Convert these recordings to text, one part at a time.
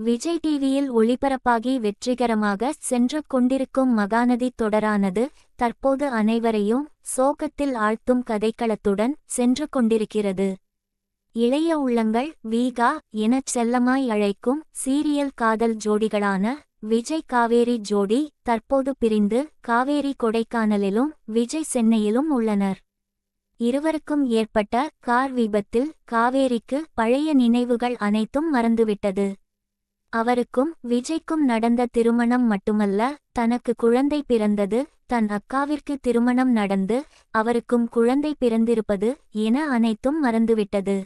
விஜய் டிவியில் ஒளிபரப்பாகி வெற்றிகரமாக சென்று கொண்டிருக்கும் மகாநதி தொடரானது தற்போது அனைவரையும் சோகத்தில் ஆழ்த்தும் கதைக்களத்துடன் சென்று கொண்டிருக்கிறது. இளைய உள்ளங்கள் வீகா எனச் செல்லமாய் அழைக்கும் சீரியல் காதல் ஜோடிகளான விஜய் காவேரி ஜோடி தற்போது பிரிந்து காவேரி கொடைக்கானலிலும் விஜய் சென்னையிலும் உள்ளனர். இருவருக்கும் ஏற்பட்ட கார் விபத்தில் காவேரிக்கு பழைய நினைவுகள் அனைத்தும் மறந்துவிட்டது. அவருக்கும் விஜய்க்கும் நடந்த திருமணம் மட்டுமல்ல, தனக்கு குழந்தை பிறந்தது, தன் அக்காவிற்கு திருமணம் நடந்து அவருக்கும் குழந்தை பிறந்திருப்பது என அனைத்தும் மறந்துவிட்டது.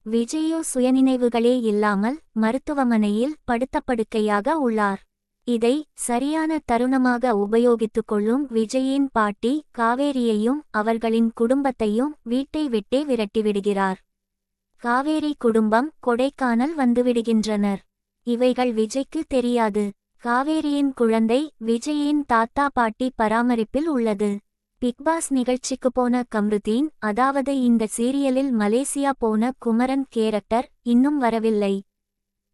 விஜயோ சுயநினைவுகளே இல்லாமல் மருத்துவமனையில் படுத்தப்படுக்கையாக உள்ளார். இதை சரியான தருணமாக உபயோகித்துக் கொள்ளும் விஜயின் பாட்டி காவேரியையும் அவர்களின் குடும்பத்தையும் வீட்டை விட்டே விரட்டிவிடுகிறார். காவேரி குடும்பம் கொடைக்கானல் வந்துவிடுகின்றனர். இவைகள் விஜய்க்கு தெரியாது. காவேரியின் குழந்தை விஜயின் தாத்தா பாட்டி பராமரிப்பில் உள்ளது. பிக்பாஸ் நிகழ்ச்சிக்கு போன கம்ருதீன், அதாவது இந்த சீரியலில் மலேசியா போன குமரன் கேரக்டர் இன்னும் வரவில்லை.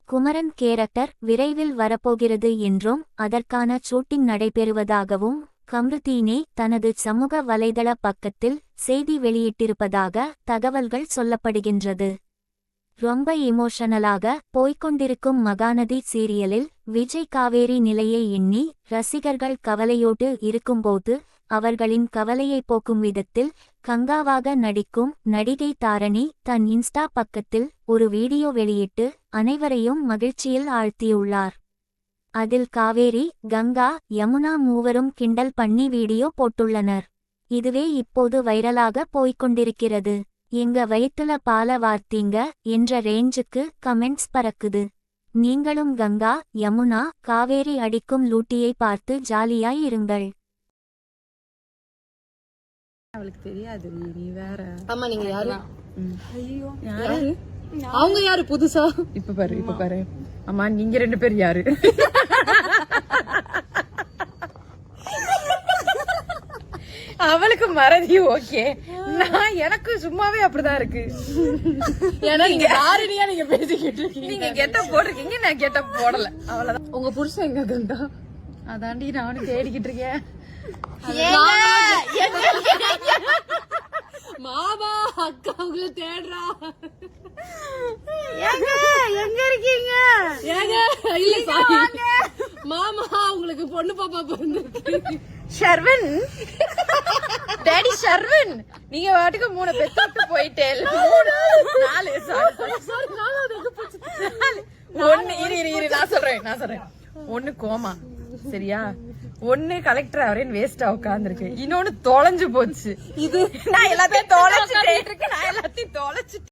குமரன் கேரக்டர் விரைவில் வரப்போகிறது என்றும் அதற்கான ஷூட்டிங் நடைபெறுவதாகவும் கம்ருதீனே தனது சமூக வலைதள பக்கத்தில் செய்தி வெளியிட்டிருப்பதாக தகவல்கள் சொல்லப்படுகின்றது. ரொம்ப எமோஷனலாக போய்கொண்டிருக்கும் மகாநதி சீரியலில் விஜய் காவேரி நிலையை எண்ணி ரசிகர்கள் கவலையோடு இருக்கும்போது அவர்களின் கவலையை போக்கும் விதத்தில் கங்காவாக நடிக்கும் நடிகை தாரணி தன் இன்ஸ்டா பக்கத்தில் ஒரு வீடியோ வெளியிட்டு அனைவரையும் மகிழ்ச்சியில் ஆழ்த்தியுள்ளார். அதில் காவேரி, கங்கா, யமுனா மூவரும் கிண்டல் பண்ணி வீடியோ போட்டுள்ளனர். இதுவே இப்போது வைரலாக போய்கொண்டிருக்கிறது. எங்க வயித்துல பால வார்த்தீங்க என்ற ரேஞ்சுக்கு கமெண்ட்ஸ் பறக்குது. நீங்களும் கங்கா, யமுனா, காவேரி அடிக்கும் லூட்டியை பார்த்து ஜாலியாய் இருங்கள். அவளுக்கு தெரியாது. நீ வேற. ஆமா, நீங்க யாரு? ஐயோ, யாரு? அவங்க யாரு புதுசா? இப்ப பாரு. அம்மா, நீங்க ரெண்டு பேர் யாரு? அவளுக்கு மறதி ஓகே, நான் எனக்கு சும்மாவே அப்படிதான் இருக்கு. ஏன்னா நீங்க யாருனியா நீங்க பேசிக்கிட்டு இருக்கீங்க. நீங்க கெட்டப் போட்டிருக்கீங்க, நான் கெட்டப் போடல, அவ்வளவுதான். உங்க புருஷன் எங்க கங்கா? அதாண்டி நானும் தேடிக்கிட்டு இருக்கேன். மாமா அக்கா உங்களை தேடுறா. எங்க இருக்கீங்க? இல்ல சாரி, மாமா உங்களுக்கு பொண்ணு பாப்பா பிறந்திருக்கு. ஷர்வன், டாடி ஷர்வன், நீங்க வாட்டுக்கு 3 பெத்து போயிட்டே. 4 நான் சொல்றேன். 1 கோமா, சரியா? 1 கலெக்டர் அவரேன் வேஸ்டா உட்கார்ந்துருக்கு. இன்னொன்னு தொலைஞ்சு போச்சு. இது நான் எல்லாத்தையும் தொலைச்சிட்டேன்.